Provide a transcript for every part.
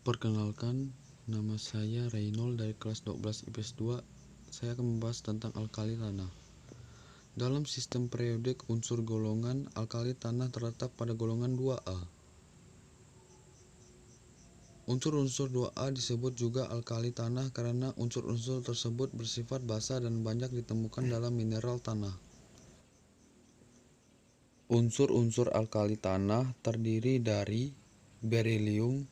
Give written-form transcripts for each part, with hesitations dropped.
Perkenalkan, nama saya Reynold dari kelas 12 IPS 2. Saya akan membahas tentang alkali tanah. Dalam sistem periodik unsur golongan, alkali tanah terletak pada golongan 2A. Unsur-unsur 2A disebut juga alkali tanah karena unsur-unsur tersebut bersifat basa dan banyak ditemukan dalam mineral tanah. Unsur-unsur alkali tanah terdiri dari berilium,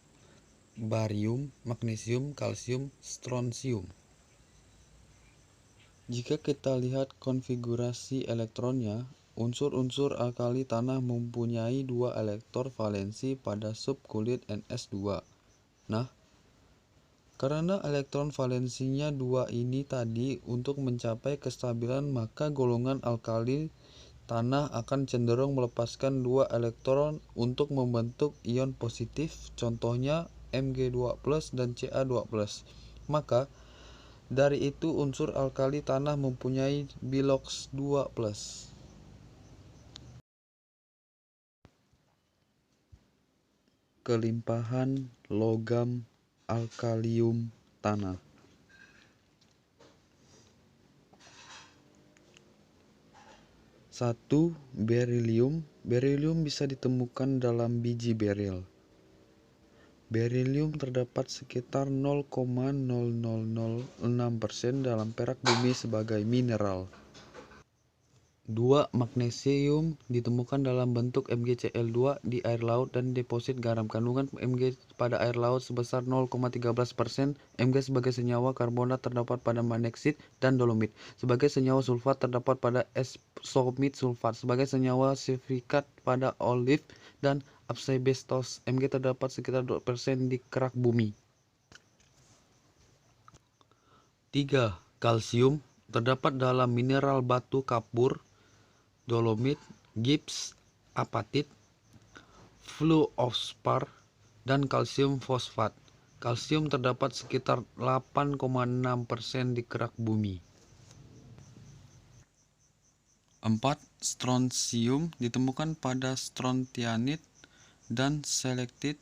barium, magnesium, kalsium, strontium. Jika kita lihat konfigurasi elektronnya, unsur-unsur alkali tanah mempunyai 2 elektor valensi pada subkulit Ns2. Nah, karena elektron valensinya 2 ini tadi, untuk mencapai kestabilan maka golongan alkali tanah akan cenderung melepaskan 2 elektron untuk membentuk ion positif, contohnya Mg2+ dan Ca2+. Maka dari itu unsur alkali tanah mempunyai bilox 2+. Kelimpahan logam alkalium tanah. 1. Berilium. Berilium bisa ditemukan dalam biji beril. Berilium terdapat sekitar 0,0006% dalam perak bumi sebagai mineral. 2. Magnesium ditemukan dalam bentuk MgCl2 di air laut dan deposit garam. Kandungan Mg pada air laut sebesar 0,13%. Mg sebagai senyawa karbonat terdapat pada magnesit dan dolomit. Sebagai senyawa sulfat terdapat pada epsomit sulfat. Sebagai senyawa silikat pada olif dan asbestos. Mg terdapat sekitar 2% di kerak bumi. 3. Kalsium terdapat dalam mineral batu kapur, dolomit, gips, apatit, fluorspar, dan kalsium fosfat. Kalsium terdapat sekitar 8,6% di kerak bumi. 4. Strontium ditemukan pada strontianit dan selektit,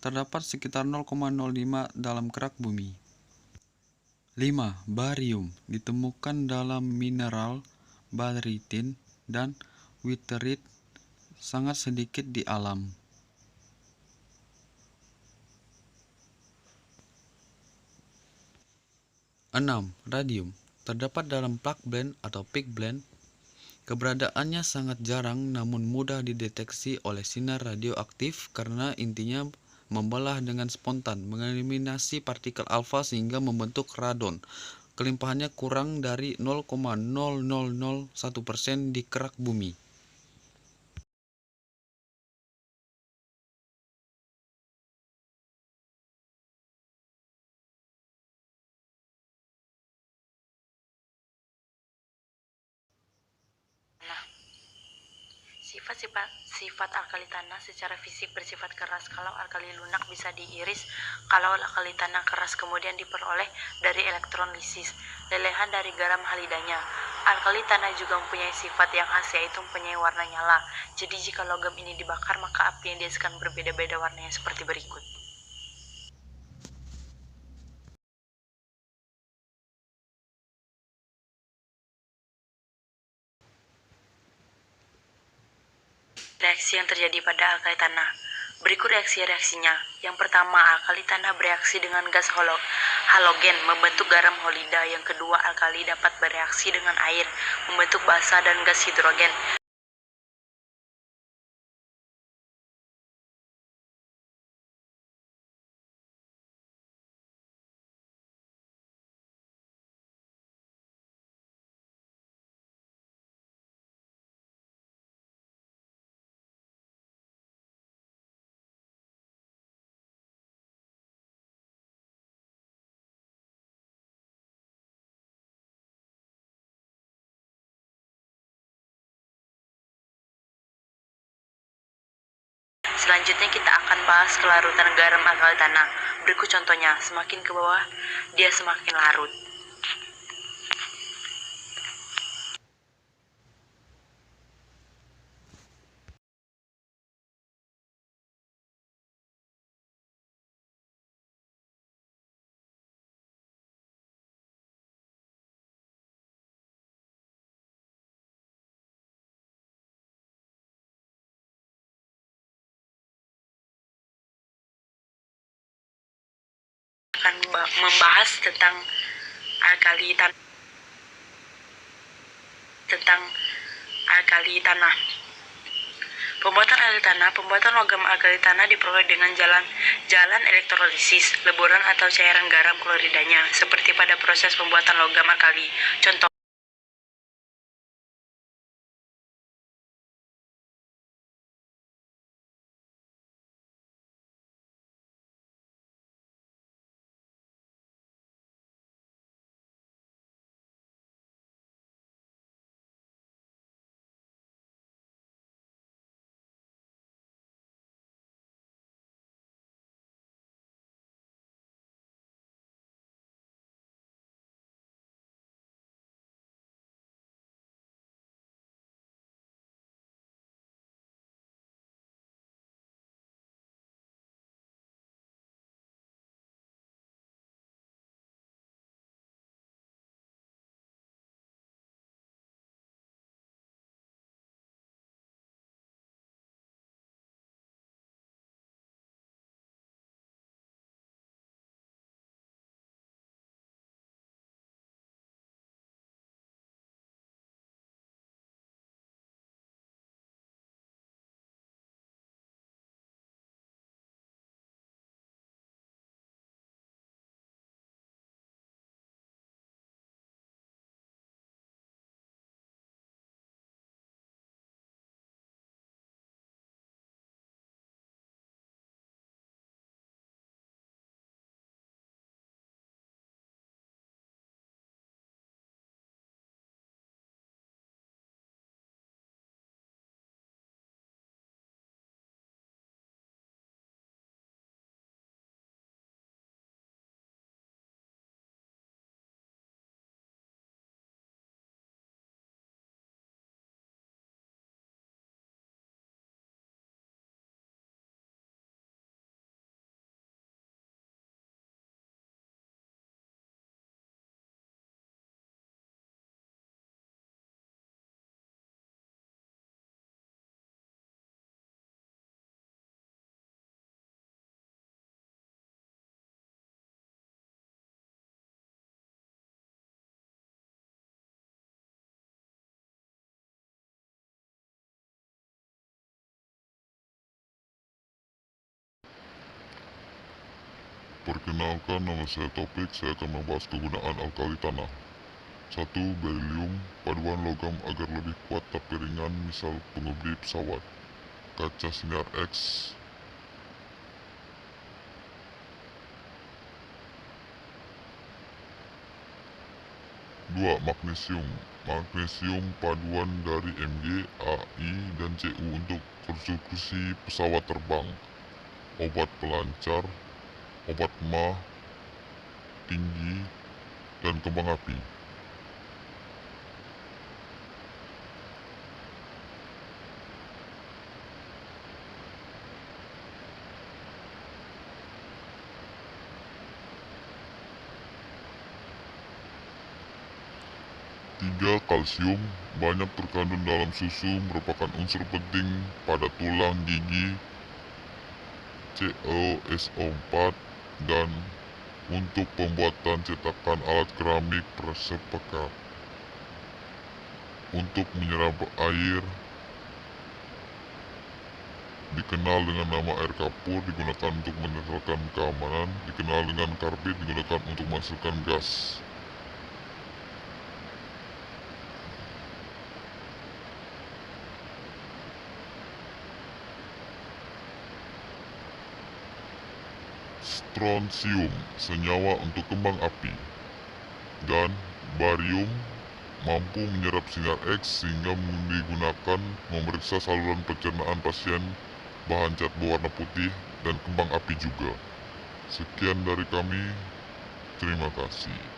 terdapat sekitar 0,05 dalam kerak bumi. 5. Barium ditemukan dalam mineral baritin dan witterit, sangat sedikit di alam. 6. Radium terdapat dalam plug blend atau pigblend. Keberadaannya sangat jarang namun mudah dideteksi oleh sinar radioaktif karena intinya membelah dengan spontan, mengeliminasi partikel alfa sehingga membentuk radon. Kelimpahannya kurang dari 0,0001% di kerak bumi. Sifat alkali tanah secara fisik bersifat keras. Kalau alkali lunak bisa diiris. Kalau alkali tanah keras kemudian diperoleh dari elektrolisis, lelehan dari garam halidanya. Alkali tanah juga mempunyai sifat yang khas, yaitu mempunyai warna nyala. Jadi jika logam ini dibakar maka api yang dihasilkan berbeda-beda warnanya seperti berikut. Reaksi yang terjadi pada alkali tanah. Berikut reaksinya. Yang pertama, alkali tanah bereaksi dengan gas halogen membentuk garam halida. Yang kedua, alkali dapat bereaksi dengan air membentuk basa dan gas hidrogen. Selanjutnya kita akan bahas kelarutan garam alkali tanah. Berikut contohnya, semakin ke bawah dia semakin larut. akan membahas tentang alkali tanah. Pembuatan logam alkali tanah diperoleh dengan jalan elektrolisis, leburan atau cairan garam kloridanya, seperti pada proses pembuatan logam alkali. Contoh Perkenalkan, nama saya Topik. Saya akan membahas kegunaan alkali tanah. 1. Berilium, paduan logam agar lebih kuat tapi ringan, misal pengemudi pesawat. Kaca sinar X. 2. Magnesium. Magnesium paduan dari Mg, Ai, dan Cu untuk konstruksi pesawat terbang. Obat pelancar, obat mah, tinggi, dan kembang api. 3. Kalsium, banyak terkandung dalam susu, merupakan unsur penting pada tulang, gigi, CoSO4, dan untuk pembuatan cetakan alat keramik persepekat. Untuk menyerap air, dikenal dengan nama air kapur, digunakan untuk menetralkan keamanan, dikenal dengan karbit, digunakan untuk menghasilkan gas. Strontium, senyawa untuk kembang api. Dan barium, mampu menyerap sinar X sehingga digunakan memeriksa saluran pencernaan pasien, bahan cat berwarna putih, dan kembang api juga. Sekian dari kami, terima kasih.